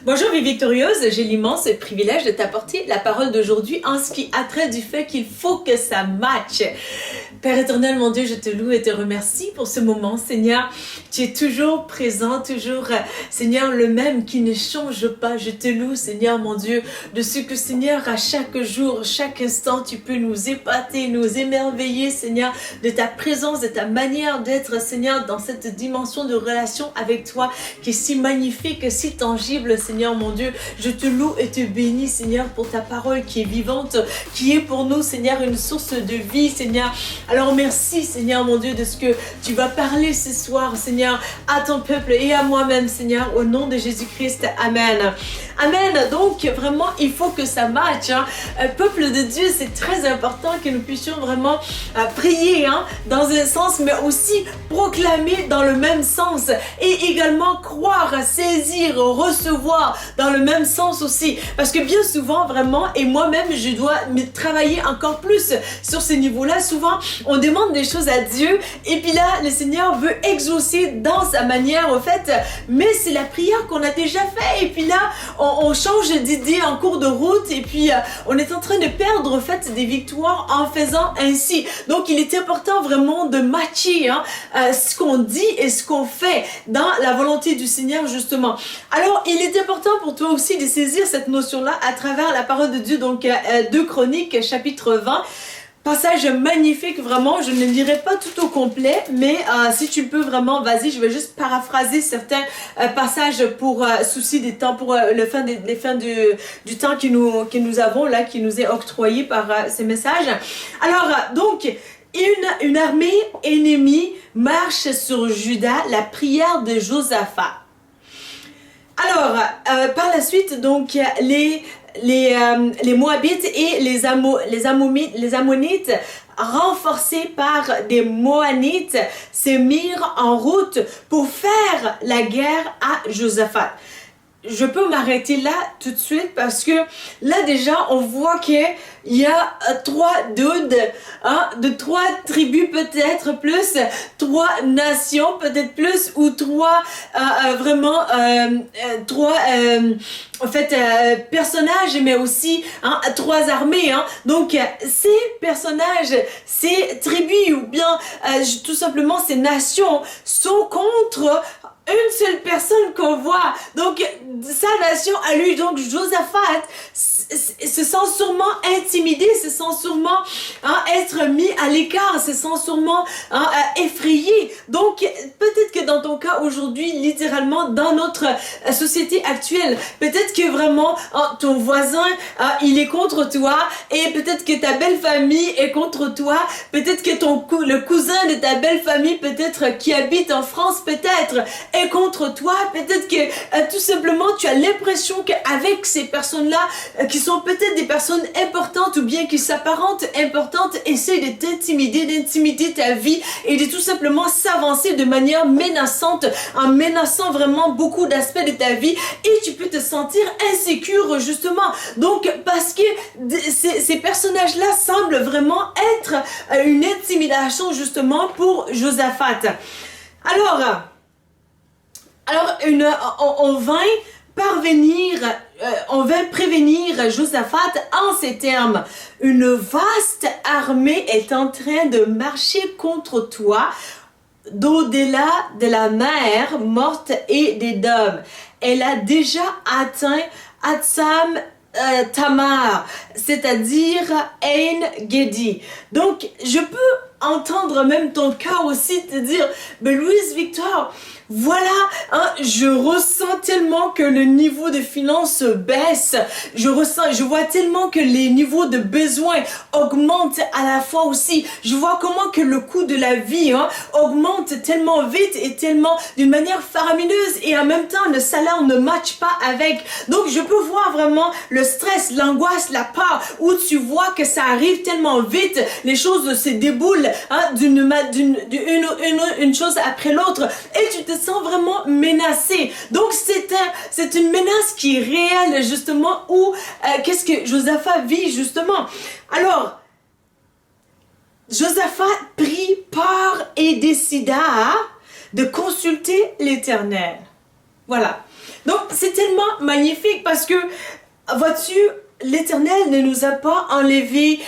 Bonjour vie victorieuse, j'ai l'immense privilège de t'apporter la parole d'aujourd'hui en ce qui a trait du fait qu'il faut que ça matche. Père éternel, mon Dieu, je te loue et te remercie pour ce moment, Seigneur. Tu es toujours présent, toujours, Seigneur, le même qui ne change pas. Je te loue, Seigneur, mon Dieu, de ce que, Seigneur, à chaque jour, chaque instant, tu peux nous épater, nous émerveiller, Seigneur, de ta présence, de ta manière d'être, Seigneur, dans cette dimension de relation avec toi qui est si magnifique, si tangible, Seigneur, mon Dieu. Je te loue et te bénis, Seigneur, pour ta parole qui est vivante, qui est pour nous, Seigneur, une source de vie, Seigneur. Alors merci, Seigneur, mon Dieu, de ce que tu vas parler ce soir, Seigneur, à ton peuple et à moi-même, Seigneur, au nom de Jésus-Christ. Amen. Amen. Donc, vraiment, il faut que ça matche. Peuple de Dieu, c'est très important que nous puissions vraiment prier dans un sens, mais aussi proclamer dans le même sens et également croire, saisir, recevoir dans le même sens aussi. Parce que bien souvent, vraiment, et moi-même, je dois me travailler encore plus sur ces niveaux-là. Souvent, on demande des choses à Dieu et puis là, le Seigneur veut exaucer dans sa manière, en fait, mais c'est la prière qu'on a déjà fait et puis là, on change d'idée en cours de route et puis on est en train de perdre, en fait, des victoires en faisant ainsi. Donc, il est important vraiment de matcher ce qu'on dit et ce qu'on fait dans la volonté du Seigneur, justement. Alors, il est important pour toi aussi de saisir cette notion-là à travers la parole de Dieu, donc 2 Chroniques, chapitre 20. Passage magnifique, vraiment, je ne le lirai pas tout au complet, mais si tu peux vraiment, vas-y, je vais juste paraphraser certains passages pour souci des temps, pour les fins du temps que nous avons là, qui nous est octroyé par ces messages. Alors, donc, une armée ennemie marche sur Juda, la prière de Josaphat. Alors, par la suite, donc, les Moabites et les Ammonites, renforcés par des Moanites, se mirent en route pour faire la guerre à Josaphat. Je peux m'arrêter là tout de suite parce que là déjà on voit qu'il y a 3 dudes, de 3 tribus peut-être plus, 3 nations peut-être plus, ou 3 personnages, mais aussi 3 armées. Donc ces personnages, ces tribus ou bien tout simplement ces nations sont contre une seule personne qu'on voit. Donc sa nation à lui, donc Josaphat, se sent sûrement intimidé, se sent sûrement être mis à l'écart, se sent sûrement effrayé. Donc peut-être que dans ton cas aujourd'hui, littéralement dans notre société actuelle, peut-être que vraiment ton voisin il est contre toi, et peut-être que ta belle famille est contre toi, peut-être que le cousin de ta belle famille, peut-être qui habite en France, peut-être est contre toi, peut-être que tout simplement tu as l'impression qu'avec ces personnes-là qui sont peut-être des personnes importantes ou bien qui s'apparentent importantes, essaient de t'intimider, d'intimider ta vie et de tout simplement s'avancer de manière menaçante, en menaçant vraiment beaucoup d'aspects de ta vie, et tu peux te sentir insécure justement. Donc parce que ces personnages-là semblent vraiment être une intimidation justement pour Josaphat. Alors on vint prévenir Josaphat en ces termes: une vaste armée est en train de marcher contre toi d'au-delà de la mer morte et des dômes. Elle a déjà atteint Atsam Tamar, c'est-à-dire Ein Gedi. Donc je peux entendre même ton cas aussi te dire: mais Louise Victor, voilà, je ressens tellement que le niveau de finances baisse, je vois tellement que les niveaux de besoins augmentent à la fois aussi, je vois comment que le coût de la vie augmente tellement vite et tellement d'une manière faramineuse, et en même temps le salaire ne matche pas avec. Donc je peux voir vraiment le stress, l'angoisse, la peur, où tu vois que ça arrive tellement vite, les choses se déboulent une chose après l'autre, et tu te sens vraiment menacé. Donc c'est une menace qui est réelle justement, où qu'est-ce que Josaphat vit justement. Alors Josaphat prit part et décida de consulter l'Éternel. Voilà. Donc, c'est tellement magnifique parce que, vois-tu, l'Éternel ne nous a pas enlevé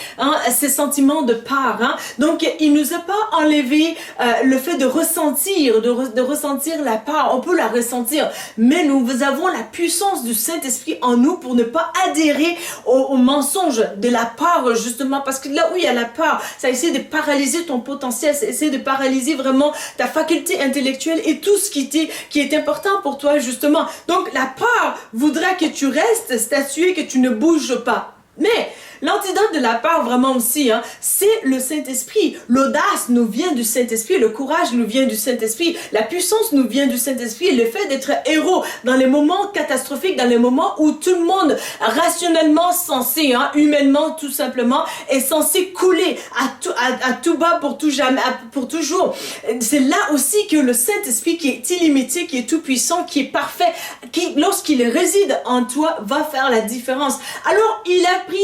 ces sentiments de part. Donc, il nous a pas enlevé le fait de ressentir, de ressentir la part. On peut la ressentir, mais nous avons la puissance du Saint-Esprit en nous pour ne pas adhérer au mensonge de la part, justement, parce que là où il y a la part, ça essaie de paralyser ton potentiel, ça essaie de paralyser vraiment ta faculté intellectuelle et tout ce qui est important pour toi, justement. Donc, la part voudra que tu restes statué, que tu ne bouges pas. Mais l'antidote de la part vraiment aussi, c'est le Saint-Esprit. L'audace nous vient du Saint-Esprit, le courage nous vient du Saint-Esprit, la puissance nous vient du Saint-Esprit, le fait d'être héros dans les moments catastrophiques, dans les moments où tout le monde rationnellement censé, humainement tout simplement, est censé couler à tout bas pour tout jamais, pour toujours. C'est là aussi que le Saint-Esprit qui est illimité, qui est tout puissant, qui est parfait, qui lorsqu'il réside en toi va faire la différence. Alors il a pris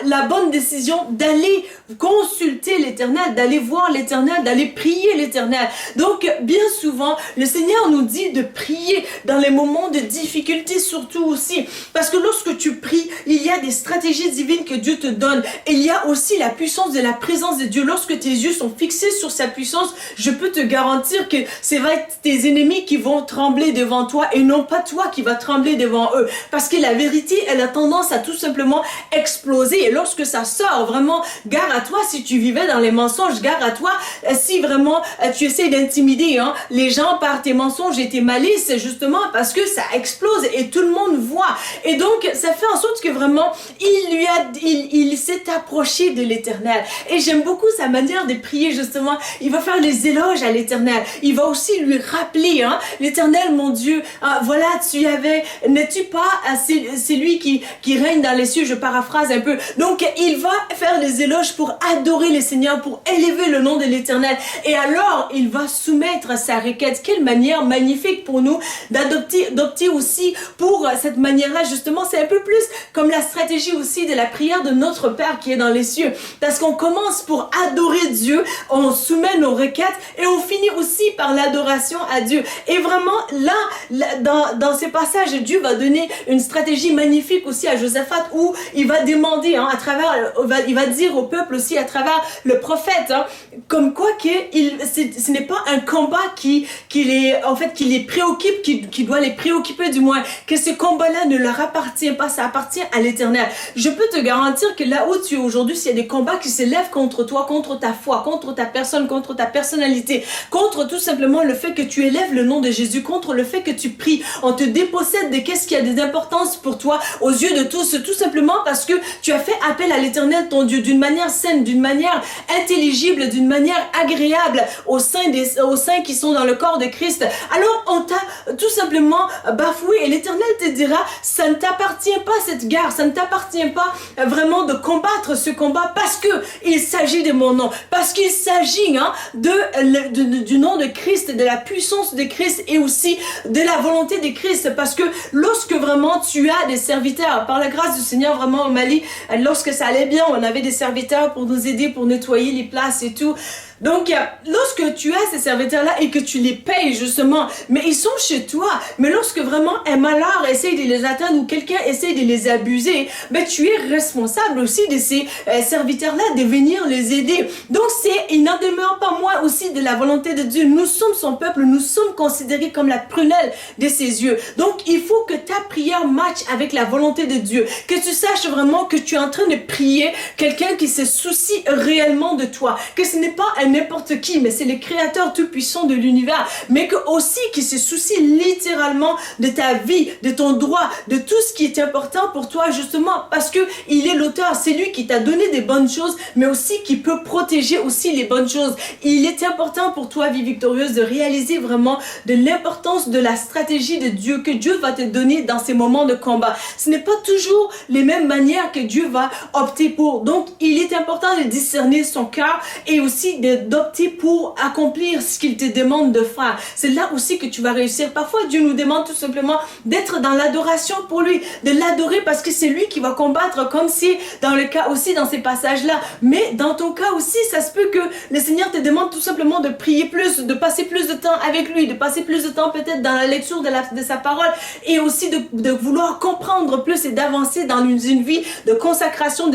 la bonne décision d'aller consulter l'Éternel, d'aller voir l'Éternel, d'aller prier l'Éternel. Donc, bien souvent, le Seigneur nous dit de prier dans les moments de difficulté, surtout aussi. Parce que lorsque tu pries, il y a des stratégies divines que Dieu te donne. Et il y a aussi la puissance de la présence de Dieu. Lorsque tes yeux sont fixés sur sa puissance, je peux te garantir que c'est vrai tes ennemis qui vont trembler devant toi et non pas toi qui vas trembler devant eux. Parce que la vérité, elle a tendance à tout simplement exploser. Et lorsque ça sort, vraiment, gare à toi si tu vivais dans les mensonges, gare à toi si vraiment tu essaies d'intimider les gens par tes mensonges et tes malices, justement parce que ça explose et tout le monde voit. Et donc, ça fait en sorte que vraiment, il s'est approché de l'Éternel. Et j'aime beaucoup sa manière de prier, justement. Il va faire les éloges à l'Éternel. Il va aussi lui rappeler, l'Éternel, mon Dieu, voilà, n'es-tu pas, c'est lui qui règne dans les cieux, je paraphrase un peu. Donc, il va faire les éloges pour adorer le Seigneur, pour élever le nom de l'Éternel. Et alors, il va soumettre sa requête. Quelle manière magnifique pour nous d'opter aussi pour cette manière-là. Justement, c'est un peu plus comme la stratégie aussi de la prière de notre Père qui est dans les cieux. Parce qu'on commence pour adorer Dieu, on soumet nos requêtes et on finit aussi par l'adoration à Dieu. Et vraiment, là, dans ces passages, Dieu va donner une stratégie magnifique aussi à Josaphat où il va demander, il va dire au peuple aussi à travers le prophète, comme quoi ce n'est pas un combat qui les préoccupe, qui doit les préoccuper du moins, que ce combat-là ne leur appartient pas, ça appartient à l'Éternel. Je peux te garantir que là où tu es aujourd'hui, s'il y a des combats qui se lèvent contre toi, contre ta foi, contre ta personne, contre ta personnalité, contre tout simplement le fait que tu élèves le nom de Jésus, contre le fait que tu pries, on te dépossède de qu'est-ce qui a des importances pour toi aux yeux de tous, tout simplement parce que tu as fait appel à l'Éternel, ton Dieu, d'une manière saine, d'une manière intelligible, d'une manière agréable aux saints qui sont dans le corps de Christ. Alors, on t'a tout simplement bafoué et l'Éternel te dira, ça ne t'appartient pas cette guerre, ça ne t'appartient pas vraiment de combattre ce combat parce que il s'agit de mon nom, parce qu'il s'agit du nom de Christ, de la puissance de Christ et aussi de la volonté de Christ, parce que lorsque vraiment tu as des serviteurs, par la grâce du Seigneur, vraiment au Mali, lorsque ça allait bien, on avait des serviteurs pour nous aider, pour nettoyer les places et tout. Donc, lorsque tu as ces serviteurs-là et que tu les payes justement, mais ils sont chez toi, mais lorsque vraiment un malheur essaye de les atteindre ou quelqu'un essaye de les abuser, ben tu es responsable aussi de ces serviteurs-là de venir les aider. Donc, il n'en demeure pas moins aussi de la volonté de Dieu. Nous sommes son peuple, nous sommes considérés comme la prunelle de ses yeux. Donc, il faut que ta prière matche avec la volonté de Dieu, que tu saches vraiment que tu es en train de prier quelqu'un qui se soucie réellement de toi, que ce n'est pas un n'importe qui, mais c'est le créateur tout puissant de l'univers, mais que aussi qui se soucie littéralement de ta vie, de ton droit, de tout ce qui est important pour toi, justement, parce que il est l'auteur, c'est lui qui t'a donné des bonnes choses, mais aussi qui peut protéger aussi les bonnes choses. Il est important pour toi, vie victorieuse, de réaliser vraiment de l'importance de la stratégie de Dieu, que Dieu va te donner dans ces moments de combat. Ce n'est pas toujours les mêmes manières que Dieu va opter pour. Donc, il est important de discerner son cœur et aussi de d'opter pour accomplir ce qu'il te demande de faire. C'est là aussi que tu vas réussir. Parfois, Dieu nous demande tout simplement d'être dans l'adoration pour lui, de l'adorer parce que c'est lui qui va combattre, comme si dans le cas aussi dans ces passages-là. Mais dans ton cas aussi, ça se peut que le Seigneur te demande tout simplement de prier plus, de passer plus de temps avec lui, de passer plus de temps peut-être dans la lecture de sa parole et aussi de vouloir comprendre plus et d'avancer dans une vie de consacration,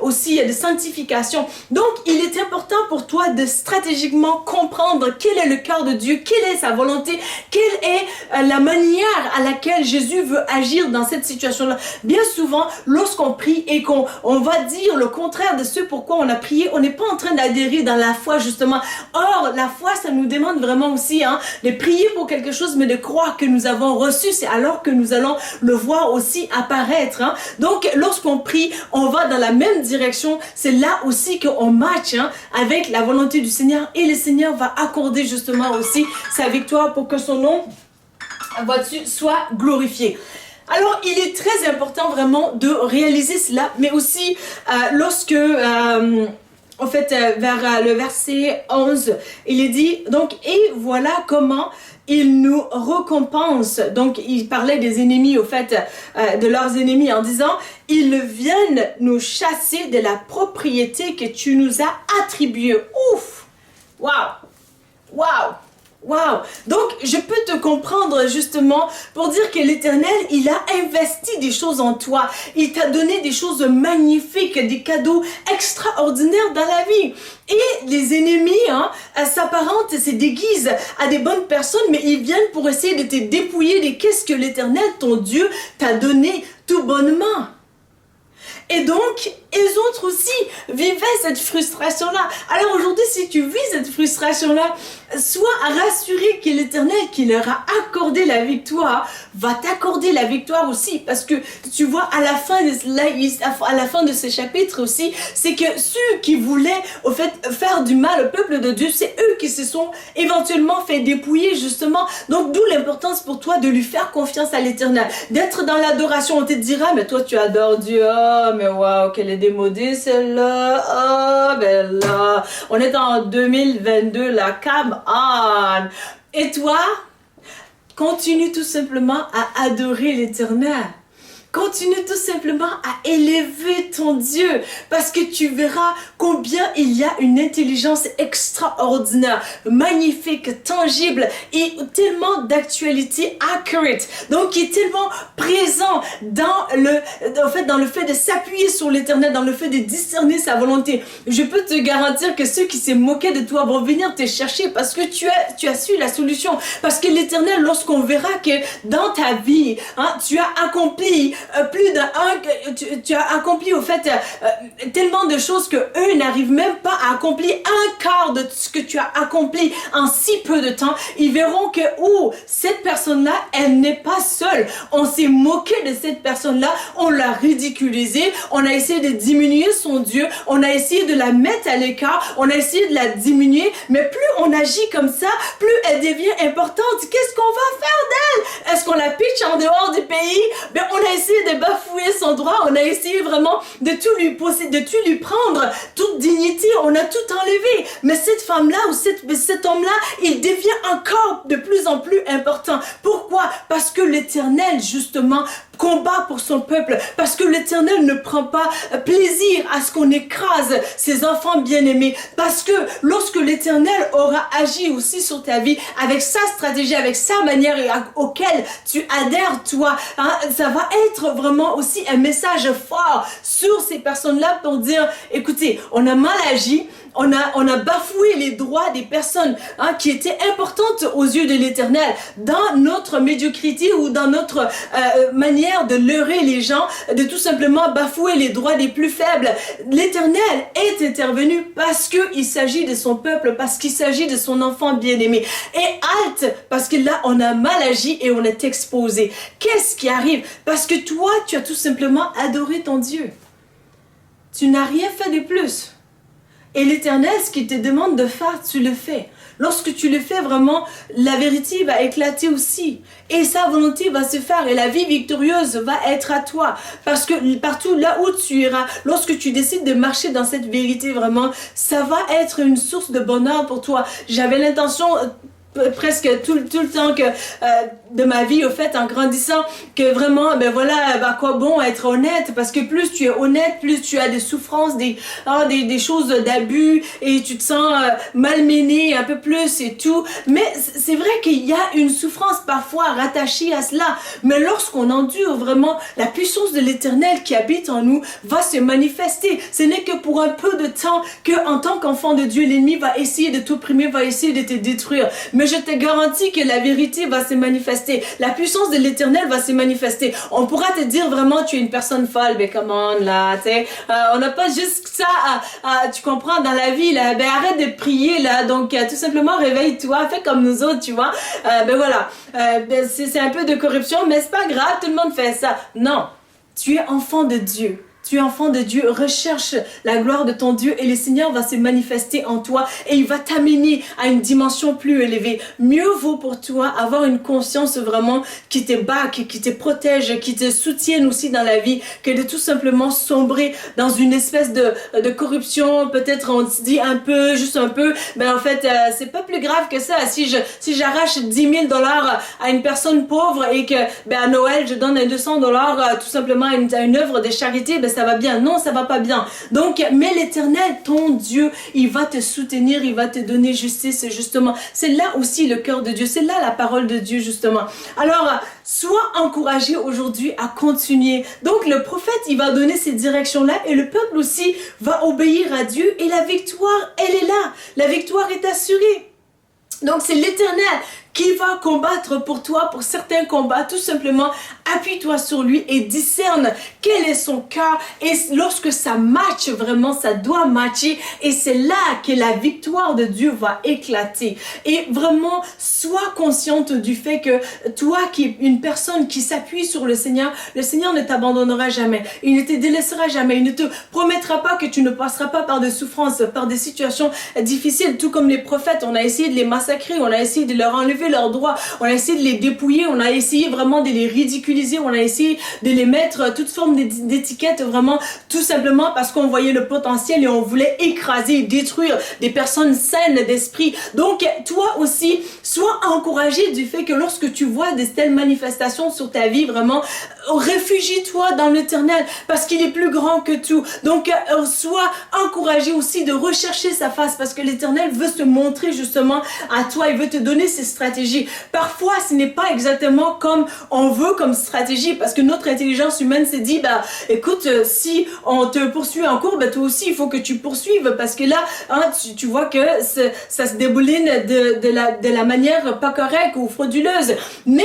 aussi de sanctification. Donc, il est important pour toi de stratégiquement comprendre quel est le cœur de Dieu, quelle est sa volonté, quelle est la manière à laquelle Jésus veut agir dans cette situation-là. Bien souvent, lorsqu'on prie et qu'on va dire le contraire de ce pourquoi on a prié, on n'est pas en train d'adhérer dans la foi, justement. Or, la foi, ça nous demande vraiment aussi de prier pour quelque chose, mais de croire que nous avons reçu, c'est alors que nous allons le voir aussi apparaître. Donc, lorsqu'on prie, on va dans la même direction. C'est là aussi qu'on match avec la volonté du Seigneur et le Seigneur va accorder justement aussi sa victoire pour que son nom soit glorifié. Alors, il est très important vraiment de réaliser cela, mais aussi lorsque... En fait, vers le verset 11, il est dit, donc, et voilà comment il nous récompense. Donc, il parlait des ennemis, au fait, de leurs ennemis en disant, ils viennent nous chasser de la propriété que tu nous as attribuée. Ouf! Waouh! Waouh! Wow! Donc, je peux te comprendre justement pour dire que l'Éternel, il a investi des choses en toi. Il t'a donné des choses magnifiques, des cadeaux extraordinaires dans la vie. Et les ennemis s'apparentent et se déguisent à des bonnes personnes, mais ils viennent pour essayer de te dépouiller de qu'est-ce que l'Éternel, ton Dieu, t'a donné tout bonnement. Et donc, les autres aussi vivaient cette frustration-là. Alors aujourd'hui, si tu vis cette frustration-là, sois rassuré que l'Éternel qui leur a accordé la victoire va t'accorder la victoire aussi. Parce que tu vois, à la fin de ce chapitre aussi, c'est que ceux qui voulaient au fait faire du mal au peuple de Dieu, c'est eux qui se sont éventuellement fait dépouiller justement. Donc d'où l'importance pour toi de lui faire confiance à l'Éternel, d'être dans l'adoration. On te dira, mais toi tu adores Dieu, oh mais waouh, qu'elle est démodée celle-là, oh ben là, on est en 2022, la come on. Et toi, continue tout simplement à adorer l'Éternel. Continue tout simplement à élever ton Dieu parce que tu verras combien il y a une intelligence extraordinaire, magnifique, tangible et tellement d'actualité accurate. Donc, qui est tellement présent dans le fait de s'appuyer sur l'Éternel, dans le fait de discerner sa volonté. Je peux te garantir que ceux qui se moquaient de toi vont venir te chercher parce que tu as su la solution. Parce que l'Éternel, lorsqu'on verra que dans ta vie, tu as accompli tu as accompli au fait tellement de choses que eux n'arrivent même pas à accomplir un quart de ce que tu as accompli en si peu de temps. Ils verront que cette personne-là, elle n'est pas seule. On s'est moqué de cette personne-là, on l'a ridiculisée, on a essayé de diminuer son Dieu, on a essayé de la mettre à l'écart, on a essayé de la diminuer, mais plus on agit comme ça, plus elle devient importante. Qu'est-ce qu'on va faire d'elle? Est-ce qu'on la pitch en dehors du pays? Ben, on a essayé de bafouer son droit, on a essayé vraiment de tout lui posséder, de tout lui prendre, toute dignité, on a tout enlevé. Mais cette femme-là ou cet homme-là, il devient encore de plus en plus important. Pourquoi? Parce que l'Éternel, justement, combat pour son peuple, parce que l'Éternel ne prend pas plaisir à ce qu'on écrase ses enfants bien-aimés, parce que lorsque l'Éternel aura agi aussi sur ta vie, avec sa stratégie, avec sa manière auquel tu adhères toi, ça va être vraiment aussi un message fort sur ces personnes-là pour dire, écoutez, on a mal agi, on a bafoué les droits des personnes qui étaient importantes aux yeux de l'Éternel dans notre médiocrité ou dans notre manière de leurrer les gens, de tout simplement bafouer les droits des plus faibles. L'Éternel est intervenu parce qu'il s'agit de son peuple, parce qu'il s'agit de son enfant bien-aimé. Et halte, parce que là, on a mal agi et on est exposé. Qu'est-ce qui arrive? Parce que toi, tu as tout simplement adoré ton Dieu. Tu n'as rien fait de plus. Et l'Éternel, ce qu'il te demande de faire, tu le fais. Lorsque tu le fais vraiment, la vérité va éclater aussi. Et sa volonté va se faire et la vie victorieuse va être à toi. Parce que partout là où tu iras, lorsque tu décides de marcher dans cette vérité vraiment, ça va être une source de bonheur pour toi. J'avais l'intention presque tout le temps que de ma vie au fait en grandissant que vraiment ben voilà à quoi bon être honnête parce que plus tu es honnête plus tu as des souffrances des choses d'abus et tu te sens malmené un peu plus et tout mais c'est vrai qu'il y a une souffrance parfois rattachée à cela mais lorsqu'on endure vraiment la puissance de l'Éternel qui habite en nous va se manifester. Ce n'est que pour un peu de temps que en tant qu'enfant de Dieu l'ennemi va essayer de t'opprimer, va essayer de te détruire mais je te garantis que la vérité va se manifester. La puissance de l'Éternel va se manifester. On pourra te dire vraiment tu es une personne folle, mais come on là, tu sais, on n'a pas juste ça tu comprends dans la vie là, ben arrête de prier là, donc tout simplement réveille-toi, fais comme nous autres, tu vois. Ben voilà, c'est un peu de corruption, mais c'est pas grave, tout le monde fait ça. Non, tu es enfant de Dieu. Tu es enfant de Dieu, recherche la gloire de ton Dieu et le Seigneur va se manifester en toi et il va t'amener à une dimension plus élevée. Mieux vaut pour toi avoir une conscience vraiment qui te back, qui te protège, qui te soutienne aussi dans la vie que de tout simplement sombrer dans une espèce de corruption. Peut-être on se dit un peu, juste un peu, mais en fait c'est pas plus grave que ça. Si j'arrache 10 000 $ à une personne pauvre et que à Noël je donne 200 $ tout simplement à une œuvre de charité, ça va bien. Non, ça va pas bien. Donc, mais l'Éternel, ton Dieu, il va te soutenir, il va te donner justice, justement. C'est là aussi le cœur de Dieu. C'est là la parole de Dieu, justement. Alors, sois encouragé aujourd'hui à continuer. Donc, le prophète, il va donner ces directions-là et le peuple aussi va obéir à Dieu et la victoire, elle est là. La victoire est assurée. Donc, c'est l'Éternel qui va combattre pour toi, pour certains combats, tout simplement, appuie-toi sur lui et discerne quel est son cœur. Et lorsque ça matche vraiment, ça doit matcher. Et c'est là que la victoire de Dieu va éclater. Et vraiment, sois consciente du fait que toi qui es une personne qui s'appuie sur le Seigneur ne t'abandonnera jamais. Il ne te délaissera jamais. Il ne te promettra pas que tu ne passeras pas par des souffrances, par des situations difficiles. Tout comme les prophètes, on a essayé de les massacrer, on a essayé de leur enlever leurs droits, on a essayé de les dépouiller, on a essayé vraiment de les ridiculiser, on a essayé de les mettre toutes formes d'étiquettes vraiment tout simplement parce qu'on voyait le potentiel et on voulait écraser, détruire des personnes saines d'esprit. Donc toi aussi, sois encouragé du fait que lorsque tu vois de telles manifestations sur ta vie, vraiment, réfugie-toi dans l'Éternel parce qu'il est plus grand que tout. Donc sois encouragé aussi de rechercher sa face parce que l'Éternel veut se montrer justement à toi, il veut te donner ses stratégies. Parfois, ce n'est pas exactement comme on veut comme stratégie parce que notre intelligence humaine s'est dit, écoute, si on te poursuit en cours, toi aussi, il faut que tu poursuives parce que là, tu vois que ça se débouline de la manière pas correcte ou frauduleuse. Mais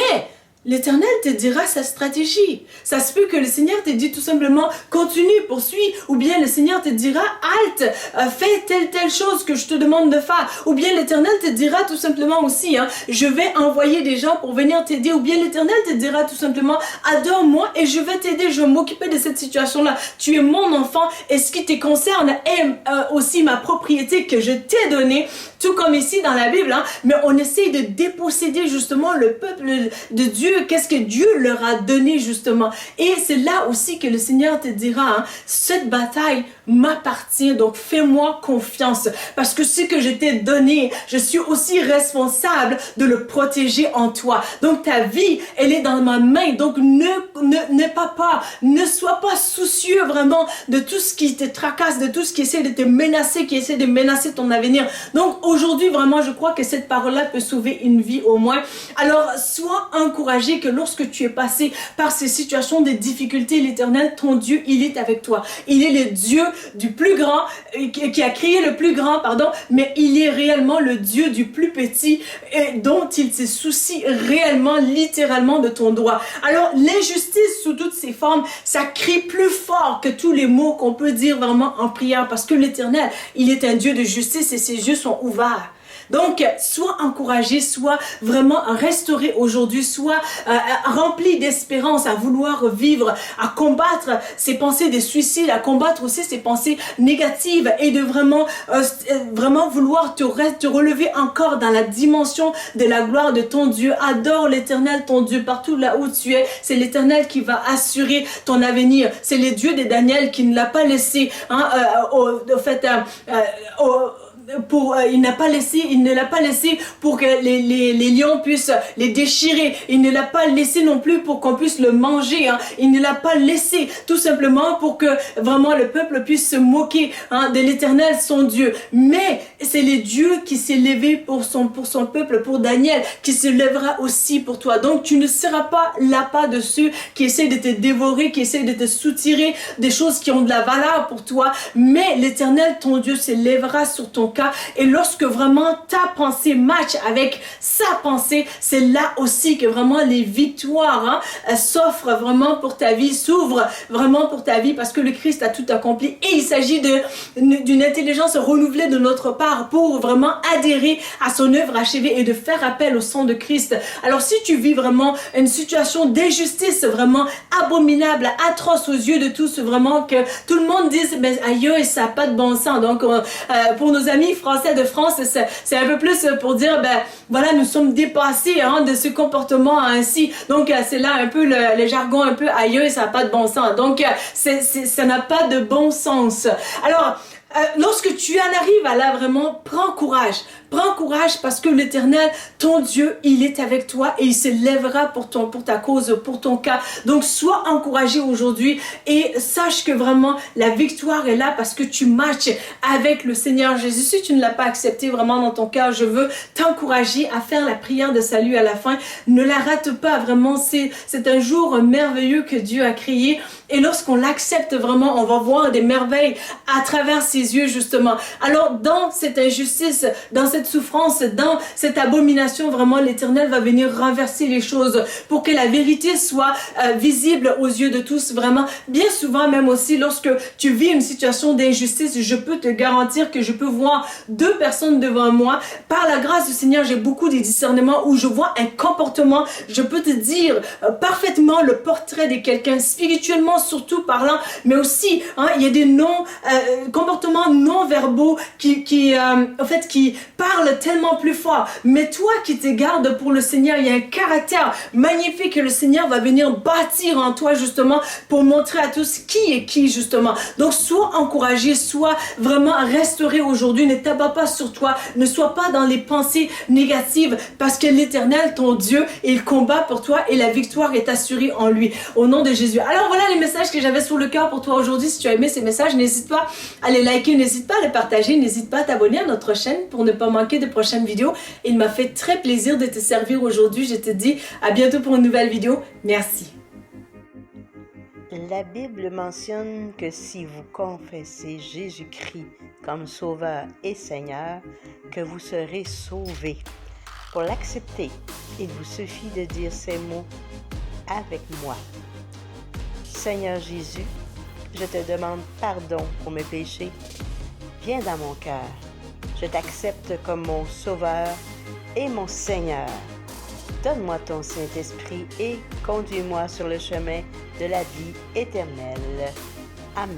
l'Éternel te dira sa stratégie. Ça se peut que le Seigneur te dit tout simplement continue, poursuis, ou bien le Seigneur te dira halte, fais telle chose que je te demande de faire, ou bien l'Éternel te dira tout simplement aussi je vais envoyer des gens pour venir t'aider, ou bien l'Éternel te dira tout simplement adore-moi et je vais t'aider, je vais m'occuper de cette situation-là. Tu es mon enfant et ce qui te concerne est aussi ma propriété que je t'ai donnée, tout comme ici dans la Bible, mais on essaye de déposséder justement le peuple de Dieu. Qu'est-ce que Dieu leur a donné justement. Et c'est là aussi que le Seigneur te dira, cette bataille m'appartient, donc fais-moi confiance. Parce que ce que je t'ai donné, je suis aussi responsable de le protéger en toi. Donc ta vie, elle est dans ma main. Donc n'aie pas peur, ne sois pas soucieux vraiment de tout ce qui te tracasse, de tout ce qui essaie de te menacer, qui essaie de menacer ton avenir. Donc aujourd'hui, vraiment, je crois que cette parole-là peut sauver une vie au moins. Alors, sois encouragé que lorsque tu es passé par ces situations de difficultés, l'Éternel, ton Dieu, il est avec toi. Il est le Dieu du plus grand, qui a créé le plus grand, mais il est réellement le Dieu du plus petit, et dont il se soucie réellement, littéralement de ton droit. Alors, l'injustice sous toutes ses formes, ça crie plus fort que tous les mots qu'on peut dire vraiment en prière, parce que l'Éternel, il est un Dieu de justice et ses yeux sont ouverts. Donc, sois encouragé, sois vraiment restauré aujourd'hui, sois rempli d'espérance à vouloir vivre, à combattre ces pensées de suicide, à combattre aussi ces pensées négatives et de vraiment vouloir te relever encore dans la dimension de la gloire de ton Dieu. Adore l'Éternel, ton Dieu, partout là où tu es. C'est l'Éternel qui va assurer ton avenir. C'est le Dieu de Daniel qui ne l'a pas laissé, il ne l'a pas laissé pour que les lions puissent les déchirer. Il ne l'a pas laissé non plus pour qu'on puisse le manger. Il ne l'a pas laissé tout simplement pour que vraiment le peuple puisse se moquer de l'Éternel, son Dieu. Mais c'est le Dieu qui s'est levé pour son peuple, pour Daniel, qui se lèvera aussi pour toi. Donc tu ne seras pas l'appât de ceux qui essaient de te dévorer, qui essaient de te soutirer des choses qui ont de la valeur pour toi. Mais l'Éternel, ton Dieu, se lèvera sur ton cas. Et lorsque vraiment ta pensée match avec sa pensée, c'est là aussi que vraiment les victoires s'offrent vraiment pour ta vie, s'ouvrent vraiment pour ta vie, parce que le Christ a tout accompli. Et il s'agit d'une intelligence renouvelée de notre part pour vraiment adhérer à son œuvre achevée et de faire appel au sang de Christ. Alors si tu vis vraiment une situation d'injustice vraiment abominable, atroce aux yeux de tous, vraiment que tout le monde dise mais aïe, ça n'a pas de bon sens. Donc pour nos amis français de France, c'est un peu plus pour dire voilà, nous sommes dépassés de ce comportement ainsi. Donc c'est là un peu le jargon un peu aïe, ça n'a pas de bon sens. Donc ça n'a pas de bon sens. Alors lorsque tu en arrives à là, vraiment, prends courage. Prends courage parce que l'Éternel, ton Dieu, il est avec toi et il se lèvera pour ta cause, pour ton cas. Donc, sois encouragé aujourd'hui et sache que vraiment, la victoire est là parce que tu matches avec le Seigneur Jésus. Si tu ne l'as pas accepté vraiment dans ton cœur, je veux t'encourager à faire la prière de salut à la fin. Ne la rate pas, vraiment. C'est un jour merveilleux que Dieu a créé. Et lorsqu'on l'accepte vraiment, on va voir des merveilles à travers ses yeux, justement. Alors, dans cette injustice, dans cette souffrance, dans cette abomination, vraiment, l'Éternel va venir renverser les choses pour que la vérité soit visible aux yeux de tous, vraiment. Bien souvent, même aussi, lorsque tu vis une situation d'injustice, je peux te garantir que je peux voir deux personnes devant moi. Par la grâce du Seigneur, j'ai beaucoup de discernements où je vois un comportement, je peux te dire parfaitement le portrait de quelqu'un, spirituellement surtout parlant, mais aussi, il y a des comportements non-verbaux qui parlent tellement plus fort. Mais toi qui te gardes pour le Seigneur, il y a un caractère magnifique que le Seigneur va venir bâtir en toi, justement, pour montrer à tous qui est qui, justement. Donc, sois encouragé, sois vraiment restauré aujourd'hui. Ne t'abat pas sur toi. Ne sois pas dans les pensées négatives parce que l'Éternel, ton Dieu, il combat pour toi et la victoire est assurée en lui. Au nom de Jésus. Alors, voilà les messages que j'avais sur le cœur pour toi aujourd'hui. Si tu as aimé ces messages, n'hésite pas à les liker, n'hésite pas à les partager, n'hésite pas à t'abonner à notre chaîne pour ne pas manquer de prochaines vidéos. Il m'a fait très plaisir de te servir aujourd'hui. Je te dis à bientôt pour une nouvelle vidéo. Merci. La Bible mentionne que si vous confessez Jésus-Christ comme Sauveur et Seigneur, que vous serez sauvés. Pour l'accepter, il vous suffit de dire ces mots avec moi. Seigneur Jésus, je te demande pardon pour mes péchés. Viens dans mon cœur. Je t'accepte comme mon Sauveur et mon Seigneur. Donne-moi ton Saint-Esprit et conduis-moi sur le chemin de la vie éternelle. Amen.